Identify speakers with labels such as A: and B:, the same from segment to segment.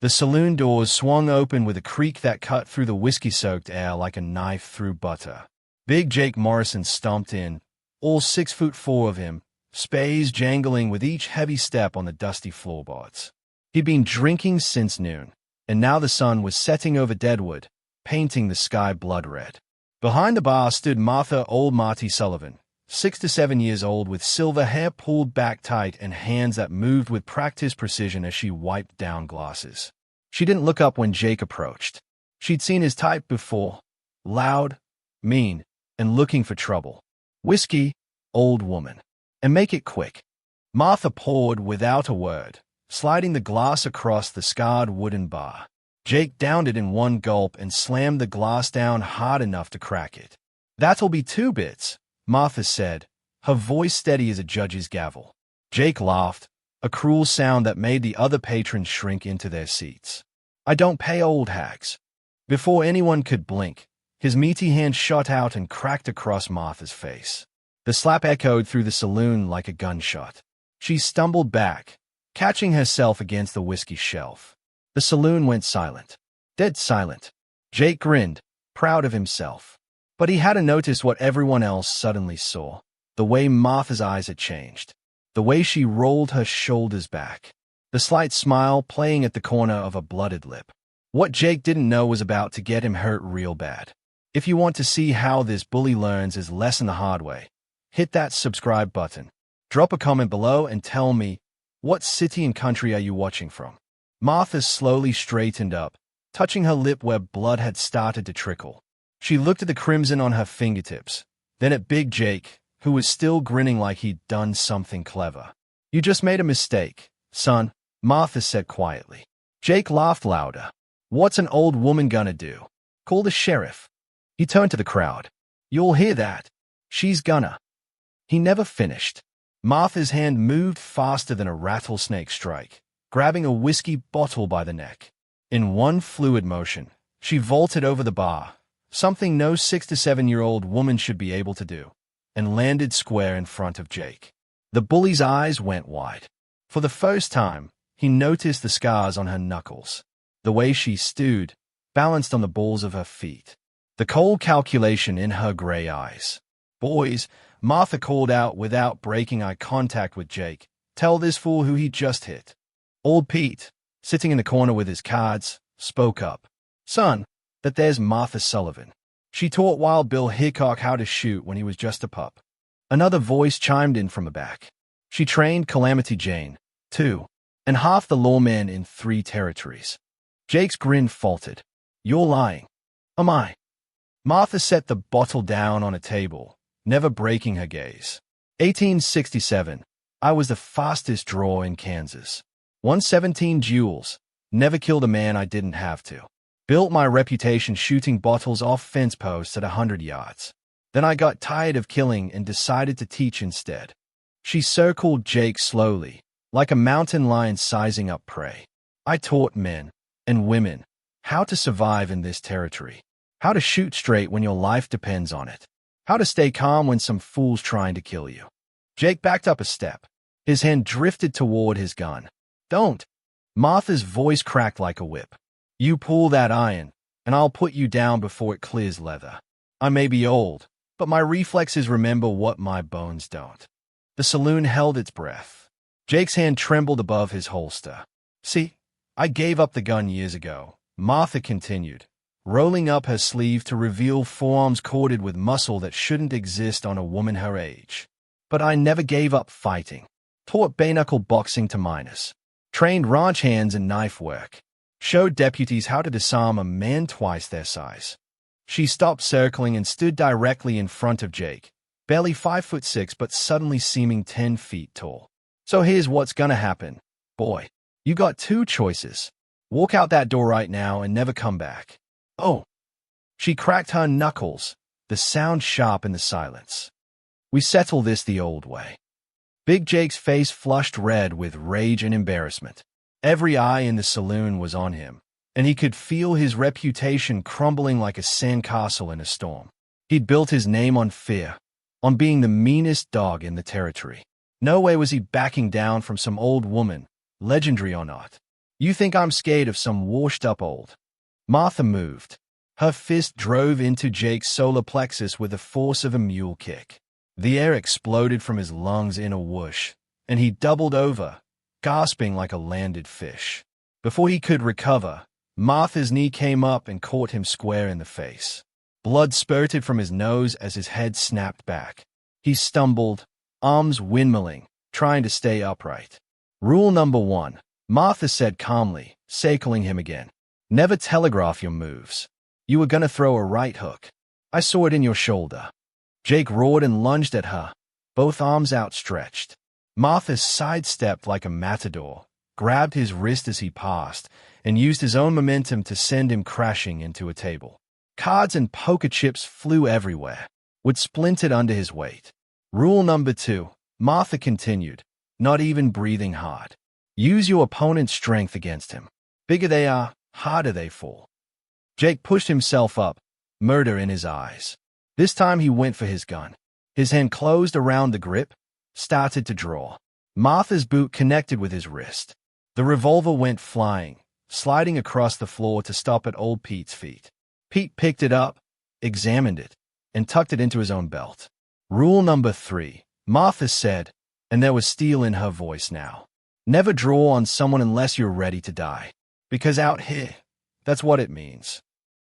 A: The saloon doors swung open with a creak that cut through the whiskey-soaked air like a knife through butter. Big Jake Morrison stomped in, all 6'4" of him, spades jangling with each heavy step on the dusty floorboards. He'd been drinking since noon, and now the sun was setting over Deadwood, painting the sky blood red. Behind the bar stood Martha Sullivan, 6 to 7 years old, with silver hair pulled back tight and hands that moved with practiced precision as she wiped down glasses. She didn't look up when Jake approached. She'd seen his type before: loud, mean, and looking for trouble. "Whiskey, old woman. And make it quick." Martha poured without a word, sliding the glass across the scarred wooden bar. Jake downed it in one gulp and slammed the glass down hard enough to crack it. "That'll be 2 bits," Martha said, her voice steady as a judge's gavel. Jake laughed, a cruel sound that made the other patrons shrink into their seats. "I don't pay old hags." Before anyone could blink, his meaty hand shot out and cracked across Martha's face. The slap echoed through the saloon like a gunshot. She stumbled back, catching herself against the whiskey shelf. The saloon went silent. Dead silent. Jake grinned, proud of himself. But he hadn't noticed what everyone else suddenly saw: the way Martha's eyes had changed, the way she rolled her shoulders back, the slight smile playing at the corner of a blooded lip. What Jake didn't know was about to get him hurt real bad. If you want to see how this bully learns his lesson the hard way, hit that subscribe button. Drop a comment below and tell me, what city and country are you watching from? Martha slowly straightened up, touching her lip where blood had started to trickle. She looked at the crimson on her fingertips, then at Big Jake, who was still grinning like he'd done something clever. "You just made a mistake, son," Martha said quietly. Jake laughed louder. "What's an old woman gonna do? Call the sheriff?" He turned to the crowd. "You'll hear that. She's gonna—" He never finished. Martha's hand moved faster than a rattlesnake strike, grabbing a whiskey bottle by the neck. In one fluid motion, she vaulted over the bar, something no 6 to 7-year-old woman should be able to do, and landed square in front of Jake. The bully's eyes went wide. For the first time, he noticed the scars on her knuckles, the way she stewed, balanced on the balls of her feet, the cold calculation in her gray eyes. "Boys," Martha called out without breaking eye contact with Jake, "tell this fool who he just hit." Old Pete, sitting in the corner with his cards, spoke up. "Son, that there's Martha Sullivan. She taught Wild Bill Hickok how to shoot when he was just a pup." Another voice chimed in from the back. "She trained Calamity Jane, too, and half the lawmen in 3 territories." Jake's grin faltered. "You're lying." "Am I?" Martha set the bottle down on a table, never breaking her gaze. 1867. I was the fastest drawer in Kansas. Won 17 duels. Never killed a man I didn't have to. Built my reputation shooting bottles off fence posts at 100 yards. Then I got tired of killing and decided to teach instead. She circled Jake slowly, like a mountain lion sizing up prey. I taught men and women how to survive in this territory, how to shoot straight when your life depends on it, how to stay calm when some fool's trying to kill you. Jake backed up a step. His hand drifted toward his gun. "Don't." Martha's voice cracked like a whip. "You pull that iron, and I'll put you down before it clears leather. I may be old, but my reflexes remember what my bones don't." The saloon held its breath. Jake's hand trembled above his holster. "See, I gave up the gun years ago," Martha continued, rolling up her sleeve to reveal forearms corded with muscle that shouldn't exist on a woman her age. "But I never gave up fighting. Taught bare-knuckle boxing to minors. Trained ranch hands and knife work. Showed deputies how to disarm a man twice their size." She stopped circling and stood directly in front of Jake, barely 5'6" but suddenly seeming 10 feet tall. "So here's what's gonna happen, boy. You got 2 choices. Walk out that door right now and never come back." "Oh." She cracked her knuckles, the sound sharp in the silence. "We settle this the old way." Big Jake's face flushed red with rage and embarrassment. Every eye in the saloon was on him, and he could feel his reputation crumbling like a sandcastle in a storm. He'd built his name on fear, on being the meanest dog in the territory. No way was he backing down from some old woman, legendary or not. You think I'm scared of some washed-up old? Martha moved. Her fist drove into Jake's solar plexus with the force of a mule kick. The air exploded from his lungs in a whoosh, and he doubled over, gasping like a landed fish. Before he could recover, Martha's knee came up and caught him square in the face. Blood spurted from his nose as his head snapped back. He stumbled, arms windmilling, trying to stay upright. Rule number 1, Martha said calmly, circling him again. Never telegraph your moves. You were gonna throw a right hook. I saw it in your shoulder. Jake roared and lunged at her, both arms outstretched. Martha sidestepped like a matador, grabbed his wrist as he passed, and used his own momentum to send him crashing into a table. Cards and poker chips flew everywhere, wood splintered under his weight. Rule number 2, Martha continued, not even breathing hard. Use your opponent's strength against him. Bigger they are, harder they fall. Jake pushed himself up, murder in his eyes. This time he went for his gun. His hand closed around the grip, started to draw. Martha's boot connected with his wrist. The revolver went flying, sliding across the floor to stop at old Pete's feet. Pete picked it up, examined it, and tucked it into his own belt. Rule number 3, Martha said, and there was steel in her voice now. Never draw on someone unless you're ready to die. Because out here, that's what it means.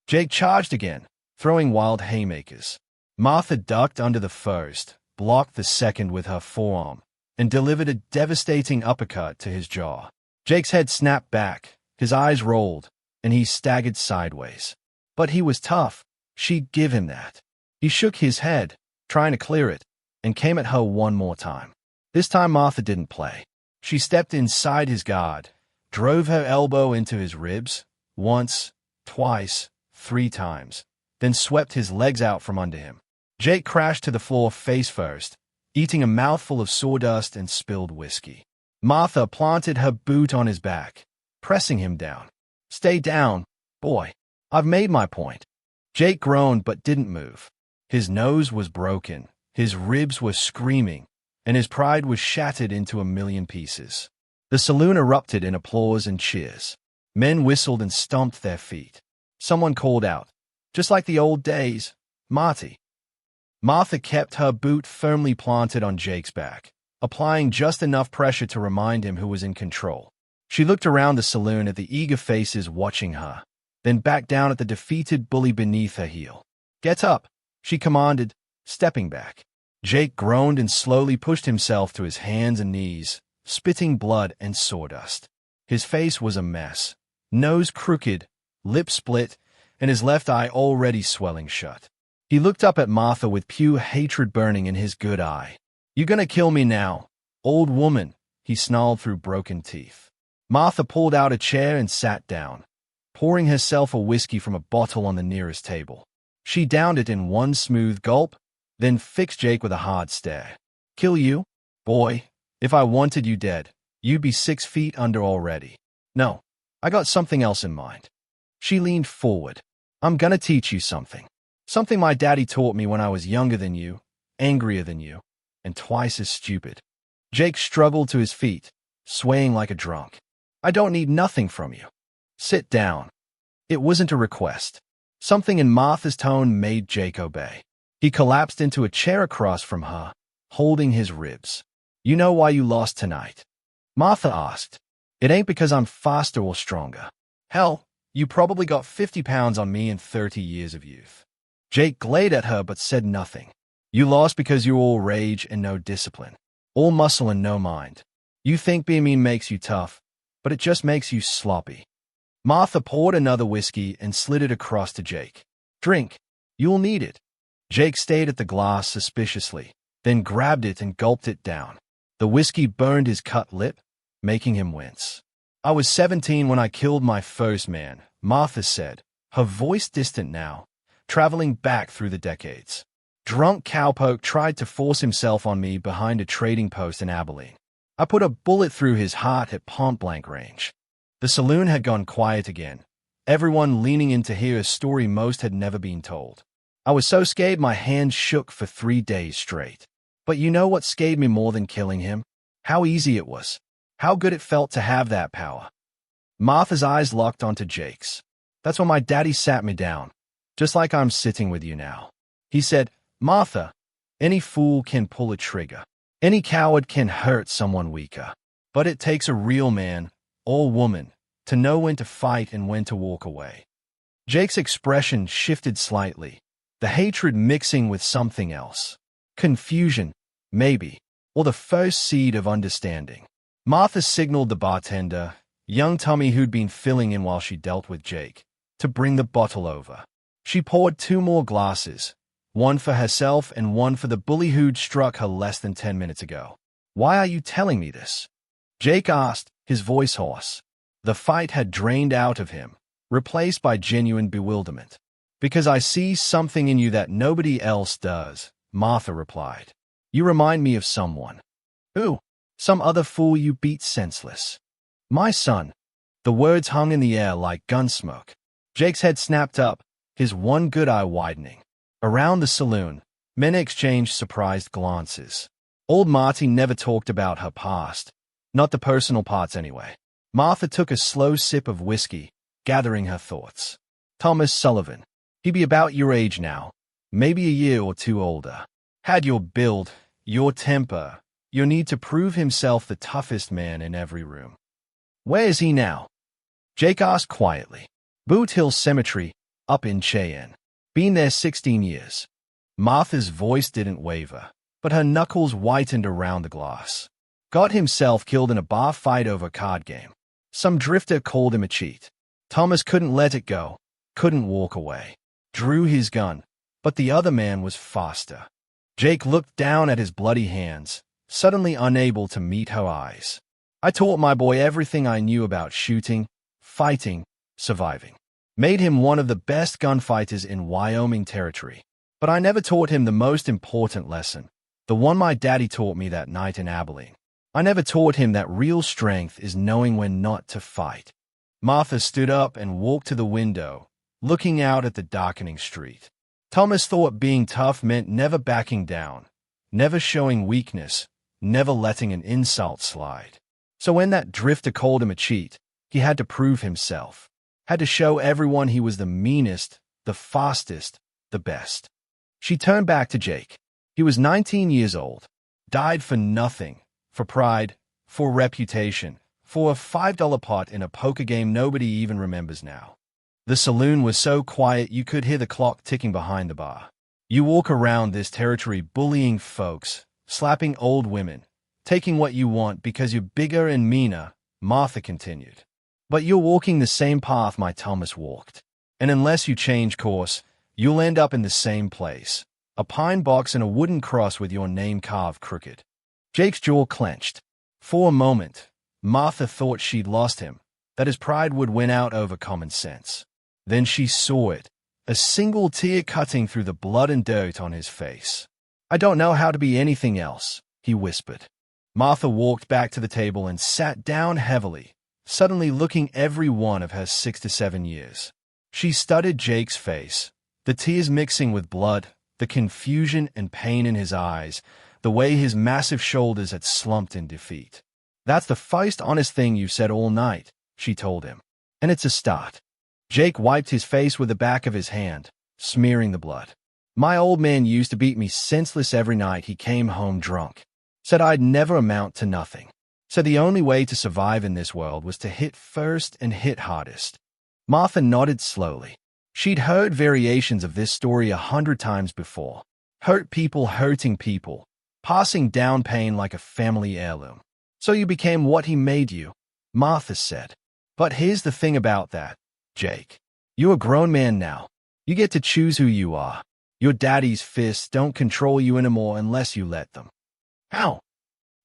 A: Jake charged again, throwing wild haymakers. Martha ducked under the first, blocked the second with her forearm, and delivered a devastating uppercut to his jaw. Jake's head snapped back, his eyes rolled, and he staggered sideways. But he was tough. She'd give him that. He shook his head, trying to clear it, and came at her one more time. This time Martha didn't play. She stepped inside his guard, drove her elbow into his ribs, once, twice, 3 times, then swept his legs out from under him. Jake crashed to the floor face first, eating a mouthful of sawdust and spilled whiskey. Martha planted her boot on his back, pressing him down. Stay down, boy. I've made my point. Jake groaned but didn't move. His nose was broken, his ribs were screaming, and his pride was shattered into a million pieces. The saloon erupted in applause and cheers. Men whistled and stomped their feet. Someone called out, just like the old days, Marty. Martha kept her boot firmly planted on Jake's back, applying just enough pressure to remind him who was in control. She looked around the saloon at the eager faces watching her, then back down at the defeated bully beneath her heel. Get up, she commanded, stepping back. Jake groaned and slowly pushed himself to his hands and knees, spitting blood and sawdust. His face was a mess, nose crooked, lips split, and his left eye already swelling shut. He looked up at Martha with pure hatred burning in his good eye. You gonna kill me now, old woman, he snarled through broken teeth. Martha pulled out a chair and sat down, pouring herself a whiskey from a bottle on the nearest table. She downed it in one smooth gulp, then fixed Jake with a hard stare. Kill you? Boy, if I wanted you dead, you'd be 6 feet under already. No, I got something else in mind. She leaned forward. I'm gonna teach you something. Something my daddy taught me when I was younger than you, angrier than you, and twice as stupid. Jake struggled to his feet, swaying like a drunk. I don't need nothing from you. Sit down. It wasn't a request. Something in Martha's tone made Jake obey. He collapsed into a chair across from her, holding his ribs. You know why you lost tonight? Martha asked. It ain't because I'm faster or stronger. Hell, you probably got 50 pounds on me in 30 years of youth. Jake glared at her but said nothing. You lost because you're all rage and no discipline. All muscle and no mind. You think being mean makes you tough, but it just makes you sloppy. Martha poured another whiskey and slid it across to Jake. Drink. You'll need it. Jake stayed at the glass suspiciously, then grabbed it and gulped it down. The whiskey burned his cut lip, making him wince. I was 17 when I killed my first man, Martha said, her voice distant now, traveling back through the decades. Drunk cowpoke tried to force himself on me behind a trading post in Abilene. I put a bullet through his heart at point-blank range. The saloon had gone quiet again, everyone leaning in to hear a story most had never been told. I was so scared my hands shook for 3 days straight. But you know what scared me more than killing him? How easy it was. How good it felt to have that power. Martha's eyes locked onto Jake's. That's when my daddy sat me down, just like I'm sitting with you now. He said, Martha, any fool can pull a trigger. Any coward can hurt someone weaker. But it takes a real man, or woman, to know when to fight and when to walk away. Jake's expression shifted slightly, the hatred mixing with something else. Confusion, maybe, or the first seed of understanding. Martha signaled the bartender, young Tommy who'd been filling in while she dealt with Jake, to bring the bottle over. She poured 2 more glasses, one for herself and one for the bully who'd struck her less than 10 minutes ago. Why are you telling me this? Jake asked, his voice hoarse. The fight had drained out of him, replaced by genuine bewilderment. Because I see something in you that nobody else does, Martha replied. You remind me of someone. Who? Some other fool you beat senseless. My son. The words hung in the air like gun smoke. Jake's head snapped up, his one good eye widening. Around the saloon, men exchanged surprised glances. Old Marty never talked about her past. Not the personal parts anyway. Martha took a slow sip of whiskey, gathering her thoughts. Thomas Sullivan. He'd be about your age now, maybe a year or 2 older. Had your build, your temper, your need to prove himself the toughest man in every room. Where is he now? Jake asked quietly. Boot Hill Cemetery, up in Cheyenne. Been there 16 years. Martha's voice didn't waver, but her knuckles whitened around the glass. Got himself killed in a bar fight over a card game. Some drifter called him a cheat. Thomas couldn't let it go, couldn't walk away. Drew his gun, but the other man was faster. Jake looked down at his bloody hands, suddenly unable to meet her eyes. I taught my boy everything I knew about shooting, fighting, surviving. Made him one of the best gunfighters in Wyoming territory. But I never taught him the most important lesson, the one my daddy taught me that night in Abilene. I never taught him that real strength is knowing when not to fight. Martha stood up and walked to the window, looking out at the darkening street. Thomas thought being tough meant never backing down, never showing weakness, never letting an insult slide. So when that drifter called him a cheat, he had to prove himself. Had to show everyone he was the meanest, the fastest, the best. She turned back to Jake. He was 19 years old, died for nothing, for pride, for reputation, for a $5 pot in a poker game nobody even remembers now. The saloon was so quiet you could hear the clock ticking behind the bar. You walk around this territory bullying folks, slapping old women, taking what you want because you're bigger and meaner, Martha continued. But you're walking the same path my Thomas walked. And unless you change course, you'll end up in the same place. A pine box and a wooden cross with your name carved crooked. Jake's jaw clenched. For a moment, Martha thought she'd lost him, that his pride would win out over common sense. Then she saw it, a single tear cutting through the blood and dirt on his face. I don't know how to be anything else, he whispered. Martha walked back to the table and sat down heavily, suddenly looking every one of her 6 to 7 years. She studied Jake's face, the tears mixing with blood, the confusion and pain in his eyes, the way his massive shoulders had slumped in defeat. That's the first honest thing you've said all night, she told him. And it's a start. Jake wiped his face with the back of his hand, smearing the blood. My old man used to beat me senseless every night he came home drunk. Said I'd never amount to nothing. Said the only way to survive in this world was to hit first and hit hardest. Martha nodded slowly. She'd heard variations of this story 100 times before. Hurt people hurting people, passing down pain like a family heirloom. So you became what he made you, Martha said. But here's the thing about that, Jake. You're a grown man now. You get to choose who you are. Your daddy's fists don't control you anymore unless you let them. How?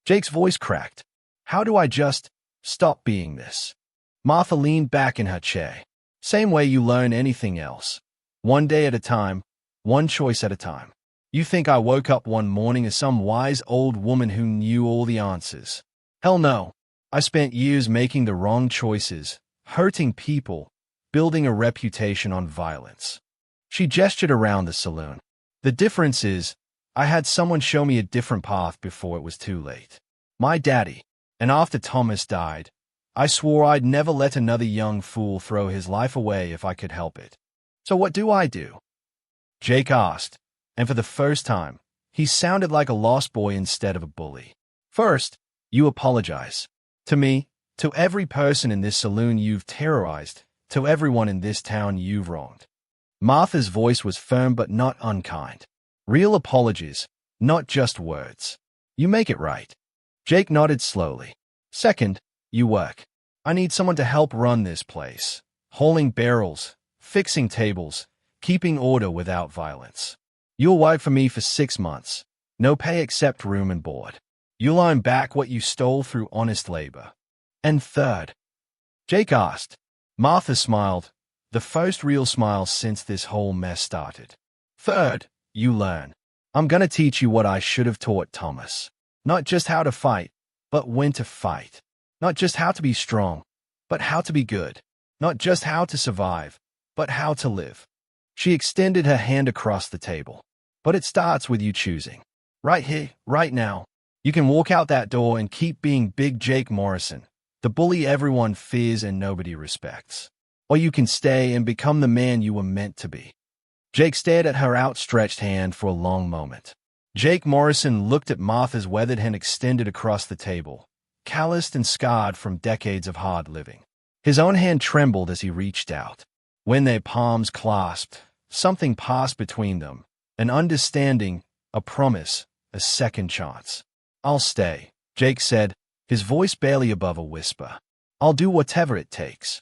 A: Jake's voice cracked. How do I just stop being this? Martha leaned back in her chair. Same way you learn anything else. One day at a time, one choice at a time. You think I woke up one morning as some wise old woman who knew all the answers? Hell no. I spent years making the wrong choices, hurting people, building a reputation on violence. She gestured around the saloon. The difference is, I had someone show me a different path before it was too late. My daddy. And after Thomas died, I swore I'd never let another young fool throw his life away if I could help it. So what do I do? Jake asked, and for the first time, he sounded like a lost boy instead of a bully. First, you apologize. To me, to every person in this saloon you've terrorized, to everyone in this town you've wronged. Martha's voice was firm but not unkind. Real apologies, not just words. You make it right. Jake nodded slowly. Second, you work. I need someone to help run this place. Hauling barrels, fixing tables, keeping order without violence. You'll work for me for 6 months. No pay except room and board. You'll earn back what you stole through honest labor. And third, Jake asked. Martha smiled, the first real smile since this whole mess started. Third, you learn. I'm gonna teach you what I should have taught Thomas. Not just how to fight, but when to fight. Not just how to be strong, but how to be good. Not just how to survive, but how to live. She extended her hand across the table. But it starts with you choosing. Right here, right now. You can walk out that door and keep being Big Jake Morrison, the bully everyone fears and nobody respects. Or you can stay and become the man you were meant to be. Jake stared at her outstretched hand for a long moment. Jake Morrison looked at Martha's weathered hand extended across the table, calloused and scarred from decades of hard living. His own hand trembled as he reached out. When their palms clasped, something passed between them, an understanding, a promise, a second chance. I'll stay, Jake said, his voice barely above a whisper. I'll do whatever it takes.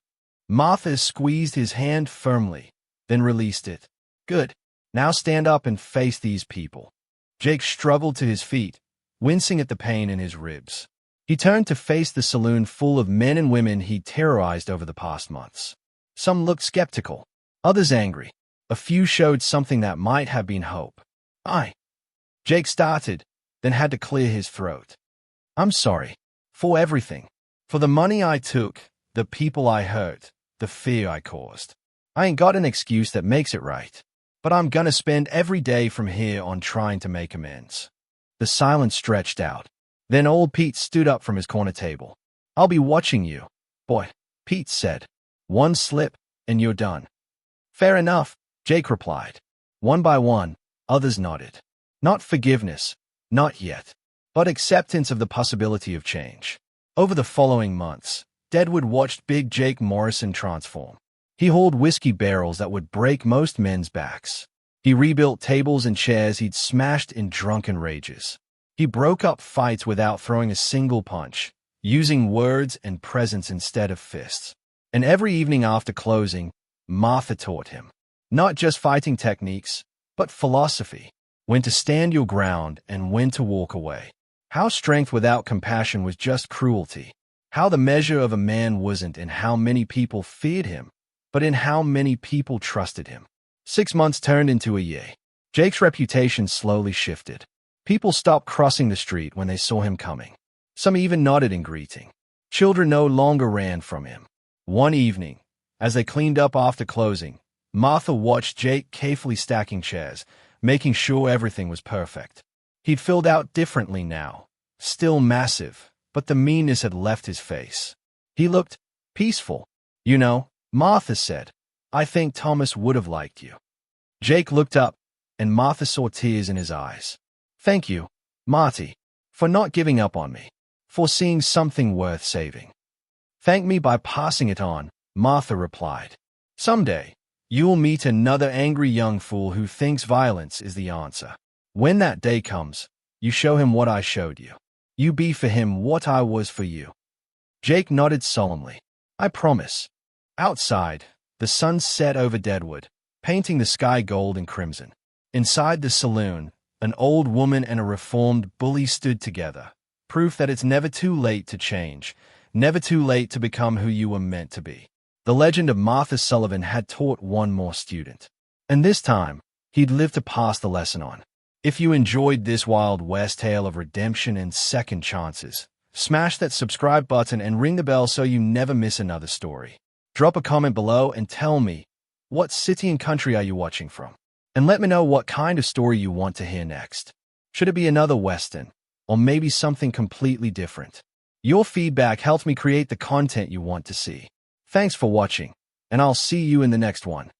A: Martha squeezed his hand firmly, then released it. Good. Now stand up and face these people. Jake struggled to his feet, wincing at the pain in his ribs. He turned to face the saloon full of men and women he'd terrorized over the past months. Some looked skeptical, others angry. A few showed something that might have been hope. Jake started, then had to clear his throat. I'm sorry. For everything. For the money I took, the people I hurt, the fear I caused. I ain't got an excuse that makes it right. But I'm gonna spend every day from here on trying to make amends. The silence stretched out. Then old Pete stood up from his corner table. I'll be watching you, boy, Pete said. One slip, and you're done. Fair enough, Jake replied. One by one, others nodded. Not forgiveness, not yet, but acceptance of the possibility of change. Over the following months, Deadwood watched Big Jake Morrison transform. He hauled whiskey barrels that would break most men's backs. He rebuilt tables and chairs he'd smashed in drunken rages. He broke up fights without throwing a single punch, using words and presence instead of fists. And every evening after closing, Martha taught him. Not just fighting techniques, but philosophy. When to stand your ground and when to walk away. How strength without compassion was just cruelty. How the measure of a man wasn't in how many people feared him, but in how many people trusted him. 6 months turned into a year. Jake's reputation slowly shifted. People stopped crossing the street when they saw him coming. Some even nodded in greeting. Children no longer ran from him. One evening, as they cleaned up after closing, Martha watched Jake carefully stacking chairs, making sure everything was perfect. He'd filled out differently now, still massive, but the meanness had left his face. He looked peaceful. You know, Martha said, I think Thomas would have liked you. Jake looked up, and Martha saw tears in his eyes. Thank you, Marty, for not giving up on me, for seeing something worth saving. Thank me by passing it on, Martha replied. Someday, you'll meet another angry young fool who thinks violence is the answer. When that day comes, you show him what I showed you. You be for him what I was for you. Jake nodded solemnly. I promise. Outside, the sun set over Deadwood, painting the sky gold and crimson. Inside the saloon, an old woman and a reformed bully stood together, proof that it's never too late to change, never too late to become who you were meant to be. The legend of Martha Sullivan had taught one more student. And this time, he'd lived to pass the lesson on. If you enjoyed this Wild West tale of redemption and second chances, smash that subscribe button and ring the bell so you never miss another story. Drop a comment below and tell me, what city and country are you watching from? And let me know what kind of story you want to hear next. Should it be another Western, or maybe something completely different? Your feedback helps me create the content you want to see. Thanks for watching, and I'll see you in the next one.